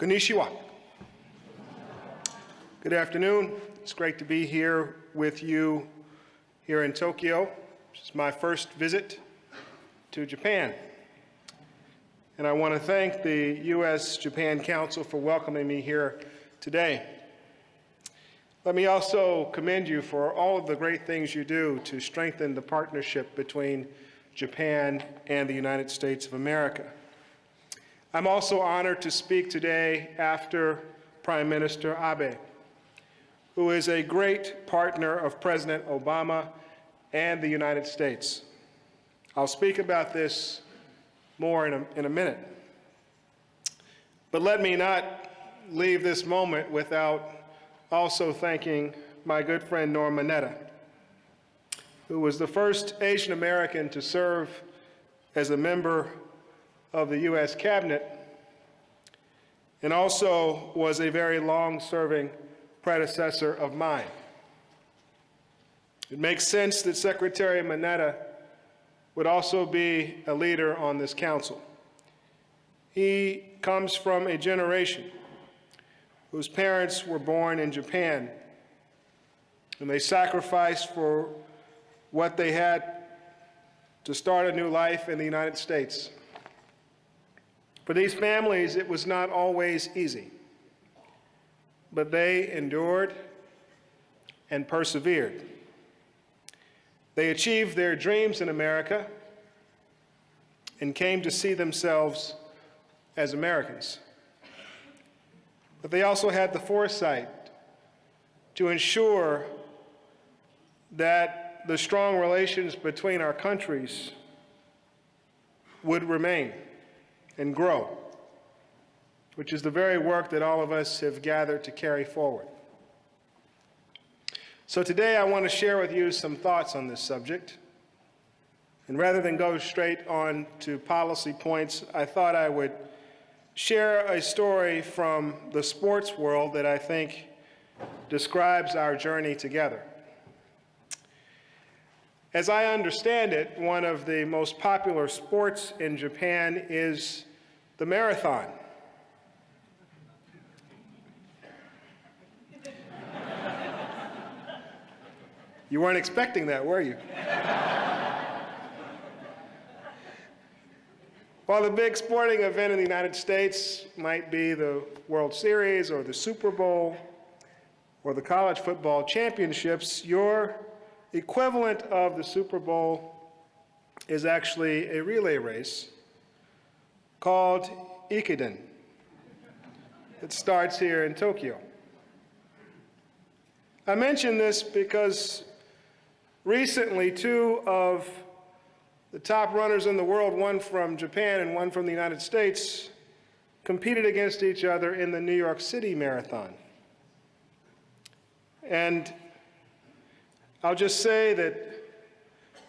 Konnichiwa. Good afternoon. It's great to be here with you here in Tokyo. This is my first visit to Japan. And I want to thank the U.S.-Japan Council for welcoming me here today. Let me also commend you for all of the great things you do to strengthen the partnership between Japan and the United States of America. I'm also honored to speak today after Prime Minister Abe, who is a great partner of President Obama and the United States. I'll speak about this more in a minute. But let me not leave this moment without also thanking my good friend Norm Mineta, who was the first Asian American to serve as a member of the U.S. Cabinet and also was a very long-serving predecessor of mine. It makes sense that Secretary Mineta would also be a leader on this council. He comes from a generation whose parents were born in Japan, and they sacrificed for what they had to start a new life in the United States. For these families, it was not always easy, but they endured and persevered. They achieved their dreams in America and came to see themselves as Americans. But they also had the foresight to ensure that the strong relations between our countries would remain and grow, which is the very work that all of us have gathered to carry forward. So today I want to share with you some thoughts on this subject. And rather than go straight on to policy points, I thought I would share a story from the sports world that I think describes our journey together. As I understand it, one of the most popular sports in Japan is the marathon. You weren't expecting that, were you? While the big sporting event in the United States might be the World Series or the Super Bowl or the college football championships, your equivalent of the Super Bowl is actually a relay race called Ikeden. It starts here in Tokyo. I mention this because recently two of the top runners in the world, one from Japan and one from the United States, competed against each other in the New York City Marathon. And I'll just say that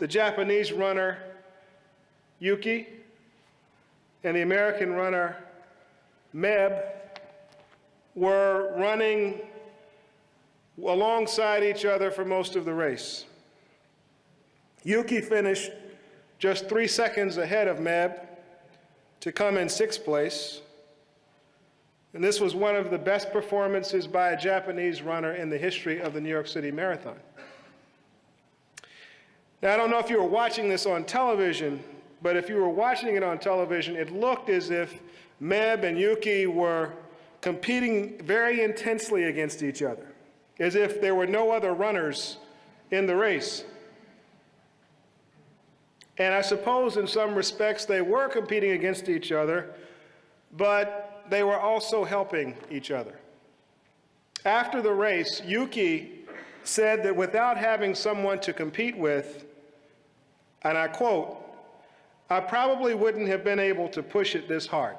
the Japanese runner, Yuki, and the American runner, Meb, were running alongside each other for most of the race. Yuki finished just 3 seconds ahead of Meb to come in 6th place. And this was one of the best performances by a Japanese runner in the history of the New York City Marathon. Now, I don't know if you were watching this on television, but if you were watching it on television, it looked as if Meb and Yuki were competing very intensely against each other, as if there were no other runners in the race. And I suppose in some respects they were competing against each other, but they were also helping each other. After the race, Yuki said that without having someone to compete with, and I quote, "I probably wouldn't have been able to push it this hard.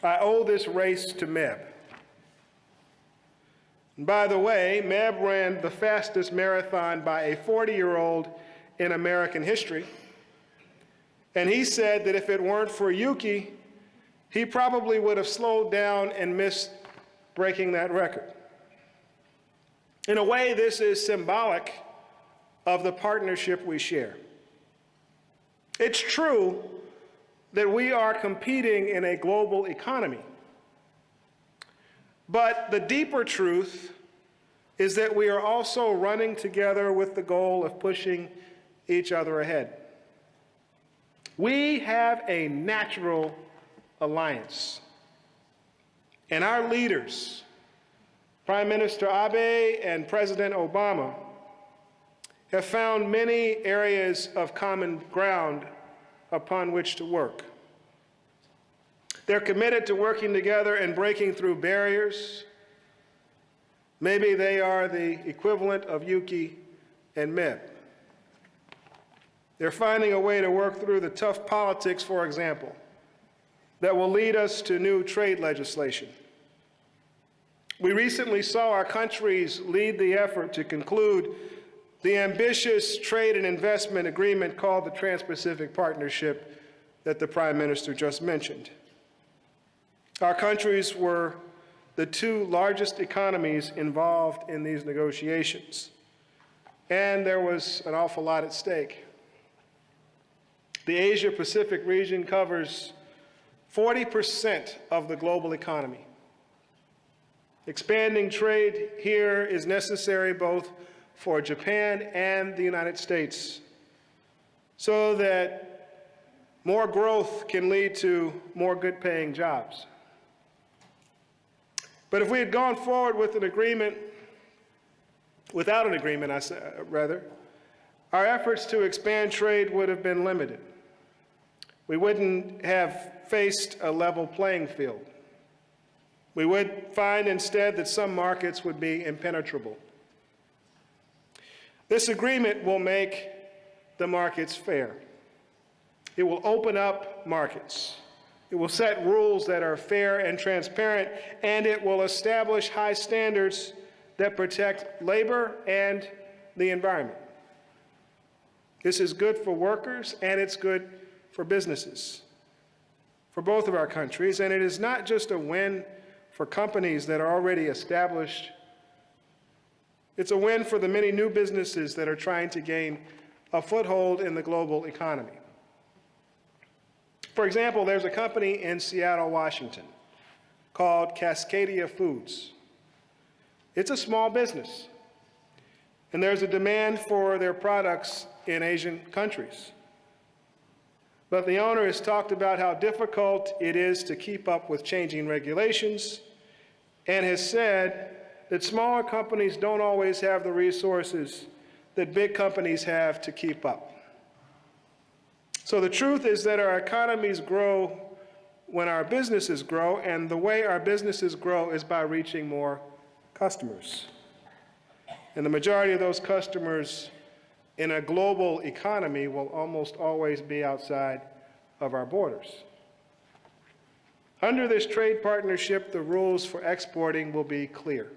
I owe this race to Meb." And by the way, Meb ran the fastest marathon by a 40-year-old in American history. And he said that if it weren't for Yuki, he probably would have slowed down and missed breaking that record. In a way, this is symbolic of the partnership we share. It's true that we are competing in a global economy, But the deeper truth is that we are also running together with the goal of pushing each other ahead. We have a natural alliance. And our leaders, Prime Minister Abe and President Obama, have found many areas of common ground upon which to work. They're committed to working together and breaking through barriers. Maybe they are the equivalent of Yuki and Meb. They're finding a way to work through the tough politics, for example, that will lead us to new trade legislation. We recently saw our countries lead the effort to conclude the ambitious trade and investment agreement called the TransPacific Partnership that the Prime Minister just mentioned. Our countries were the two largest economies involved in these negotiations, and there was an awful lot at stake. The Asia-Pacific region covers 40% of the global economy. Expanding trade here is necessary both for Japan and the United States so that more growth can lead to more good-paying jobs. But if we had gone forward with an agreement, without an agreement, our efforts to expand trade would have been limited. We wouldn't have faced a level playing field. We would find instead that some markets would be impenetrable. This agreement will make the markets fair. It will open up markets. It will set rules that are fair and transparent, and it will establish high standards that protect labor and the environment. This is good for workers, and it's good for businesses, for both of our countries, and it is not just a win for companies that are already established. It's a win for the many new businesses that are trying to gain a foothold in the global economy. For example, there's a company in Seattle, Washington, called Cascadia Foods. It's a small business, and there's a demand for their products in Asian countries. But the owner has talked about how difficult it is to keep up with changing regulations and has said that smaller companies don't always have the resources that big companies have to keep up. So the truth is that our economies grow when our businesses grow, and the way our businesses grow is by reaching more customers. And the majority of those customers in a global economy will almost always be outside of our borders. Under this trade partnership, the rules for exporting will be clear.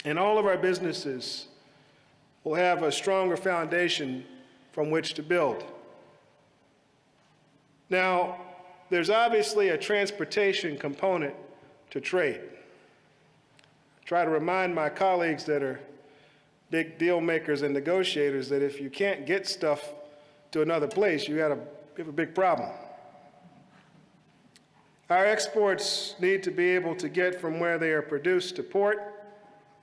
And all of our businesses will have a stronger foundation from which to build. Now, there's obviously a transportation component to trade. I try to remind my colleagues that are big deal makers and negotiators that if you can't get stuff to another place, you have a big problem. Our exports need to be able to get from where they are produced to port,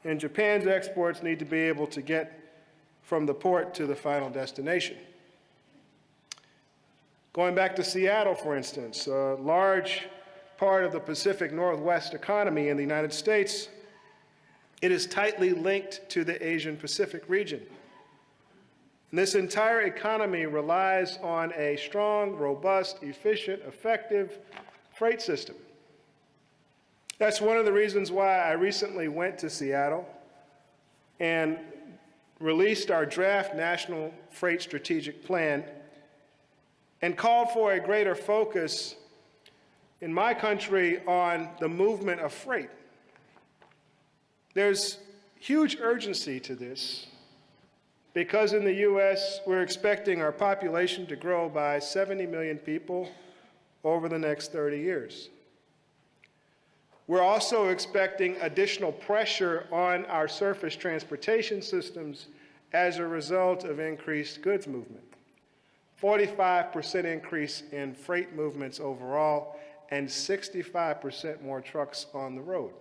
and Japan's exports need to be able to get from the port to the final destination. Going back to Seattle, for instance, a large part of the Pacific Northwest economy in the United States, it is tightly linked to the Asian Pacific region. And this entire economy relies on a strong, robust, efficient, effective freight system. That's one of the reasons why I recently went to Seattle and released our draft National Freight Strategic Plan and called for a greater focus in my country on the movement of freight. There's huge urgency to this because in the U.S., we're expecting our population to grow by 70 million people over the next 30 years. We're also expecting additional pressure on our surface transportation systems as a result of increased goods movement. 45% increase in freight movements overall and 65% more trucks on the road.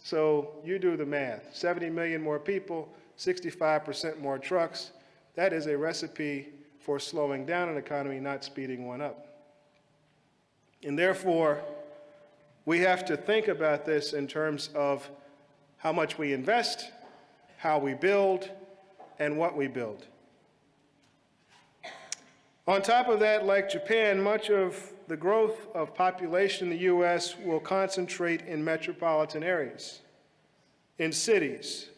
So you do the math. 70 million more people, 65% more trucks. That is a recipe for slowing down an economy, not speeding one up. And therefore, we have to think about this in terms of how much we invest, how we build, and what we build. On top of that, like Japan, much of the growth of population in the U.S. will concentrate in metropolitan areas, in cities,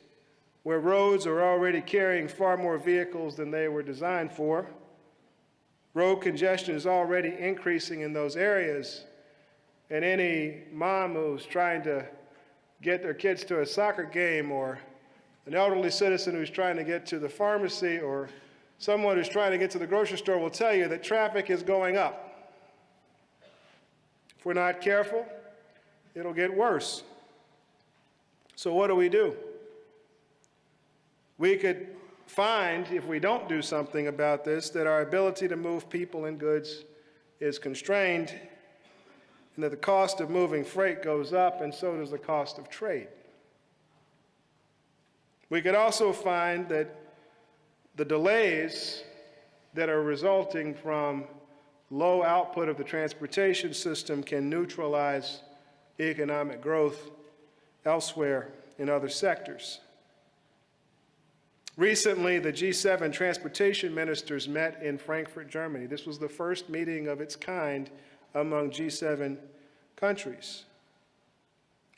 where roads are already carrying far more vehicles than they were designed for. Road congestion is already increasing in those areas, and any mom who's trying to get their kids to a soccer game, or an elderly citizen who's trying to get to the pharmacy, or someone who's trying to get to the grocery store will tell you that traffic is going up. If we're not careful, it'll get worse. So what do? We could find, if we don't do something about this, that our ability to move people and goods is constrained, and that the cost of moving freight goes up, and so does the cost of trade. We could also find that the delays that are resulting from low output of the transportation system can neutralize economic growth elsewhere in other sectors. Recently, the G7 transportation ministers met in Frankfurt, Germany. This was the first meeting of its kind among G7 countries.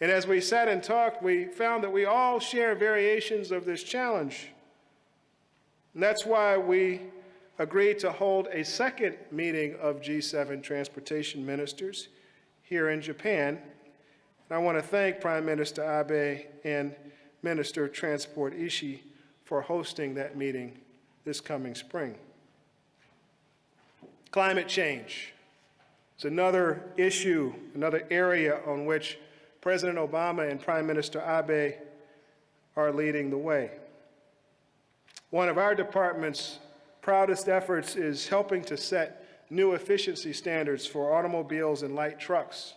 And as we sat and talked, we found that we all share variations of this challenge. And that's why we agreed to hold a second meeting of G7 transportation ministers here in Japan. And I want to thank Prime Minister Abe and Minister of Transport Ishii for hosting that meeting this coming spring. Climate change is another issue, another area on which President Obama and Prime Minister Abe are leading the way. One of our department's proudest efforts is helping to set new efficiency standards for automobiles and light trucks.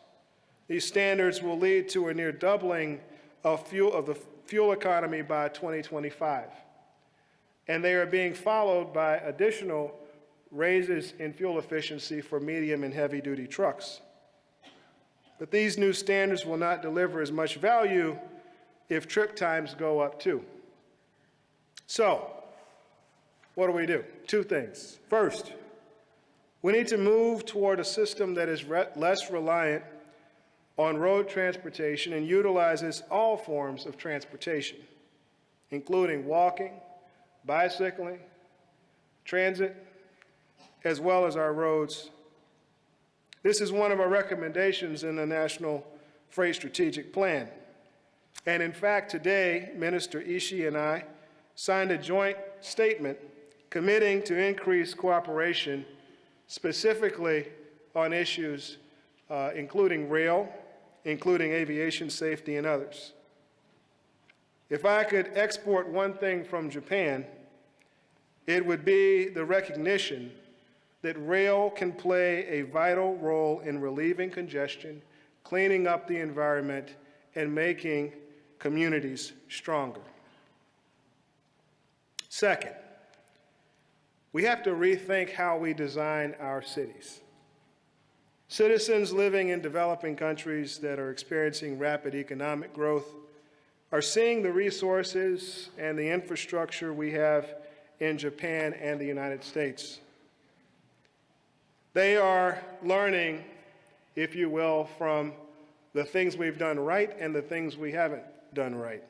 These standards will lead to a near doubling of the fuel economy by 2025. And they are being followed by additional raises in fuel efficiency for medium and heavy-duty trucks. But these new standards will not deliver as much value if trip times go up too. So, what do? Two things. First, we need to move toward a system that is less reliant on road transportation and utilizes all forms of transportation, including walking, bicycling, transit, as well as our roads. This is one of our recommendations in the National Freight Strategic Plan. And in fact, today, Minister Ishii and I signed a joint statement committing to increase cooperation specifically on issues including rail, including aviation safety and others. If I could export one thing from Japan, it would be the recognition that rail can play a vital role in relieving congestion, cleaning up the environment, and making communities stronger. Second, we have to rethink how we design our cities. Citizens living in developing countries that are experiencing rapid economic growth are seeing the resources and the infrastructure we have in Japan and the United States. They are learning, if you will, from the things we've done right and the things we haven't done right.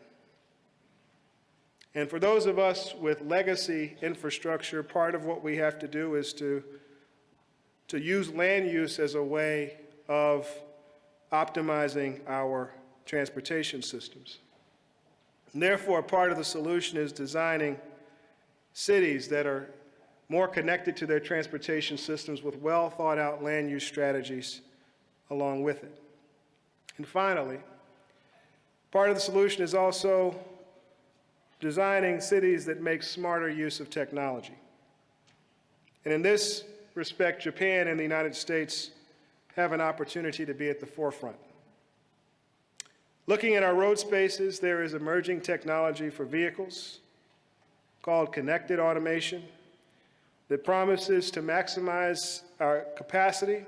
And for those of us with legacy infrastructure, part of what we have to do is to use land use as a way of optimizing our transportation systems. And therefore, part of the solution is designing cities that are more connected to their transportation systems with well-thought-out land use strategies along with it. And finally, part of the solution is also designing cities that make smarter use of technology. And in this respect, Japan and the United States have an opportunity to be at the forefront. Looking at our road spaces, there is emerging technology for vehicles called connected automation that promises to maximize our capacity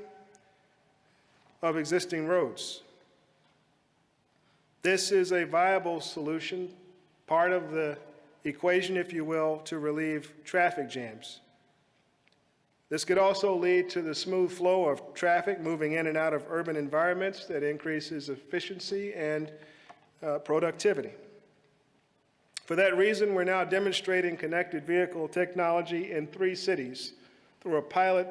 of existing roads. This is a viable solution, part of the equation, if you will, to relieve traffic jams. This could also lead to the smooth flow of traffic moving in and out of urban environments that increases efficiency and productivity. For that reason, we're now demonstrating connected vehicle technology in 3 cities through a pilot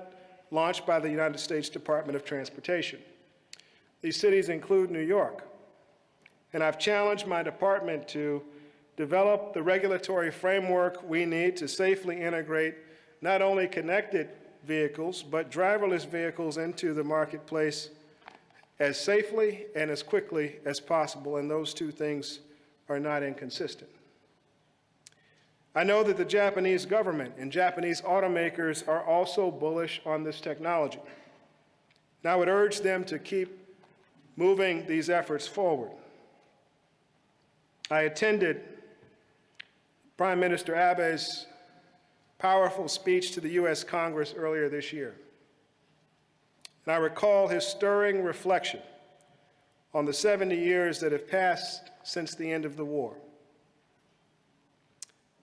launched by the United States Department of Transportation. These cities include New York, and I've challenged my department to develop the regulatory framework we need to safely integrate not only connected vehicles, but driverless vehicles into the marketplace as safely and as quickly as possible, and those 2 things are not inconsistent. I know that the Japanese government and Japanese automakers are also bullish on this technology. And I would urge them to keep moving these efforts forward. I attended Prime Minister Abe's powerful speech to the U.S. Congress earlier this year. And I recall his stirring reflection on the 70 years that have passed since the end of the war.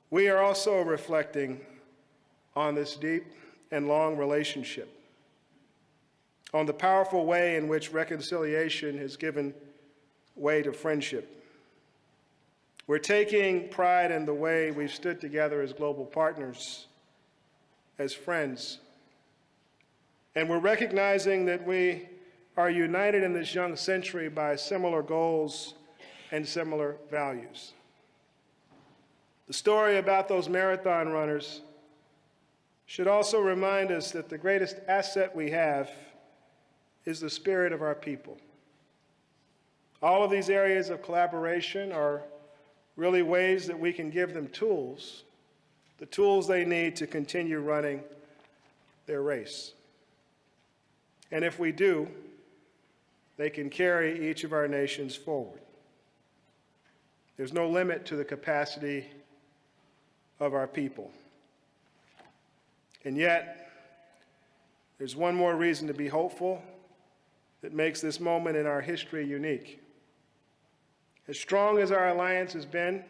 We are also reflecting on this deep and long relationship, on the powerful way in which reconciliation has given way to friendship. We're taking pride in the way we've stood together as global partners, as friends, and we're recognizing that we are united in this young century by similar goals and similar values. The story about those marathon runners should also remind us that the greatest asset we have is the spirit of our people. All of these areas of collaboration are really ways that we can give them tools, the tools they need to continue running their race. And if we do, they can carry each of our nations forward. There's no limit to the capacity of our people. And yet, there's one more reason to be hopeful that makes this moment in our history unique. As strong as our alliance has been,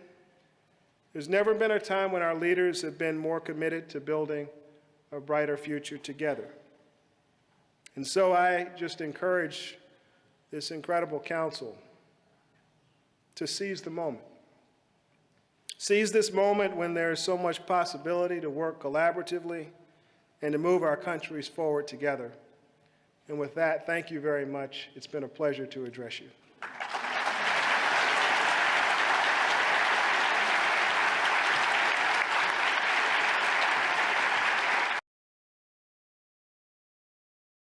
there's never been a time when our leaders have been more committed to building a brighter future together. And so I just encourage this incredible council to seize the moment. Seize this moment when there is so much possibility to work collaboratively and to move our countries forward together. And with that, thank you very much. It's been a pleasure to address you.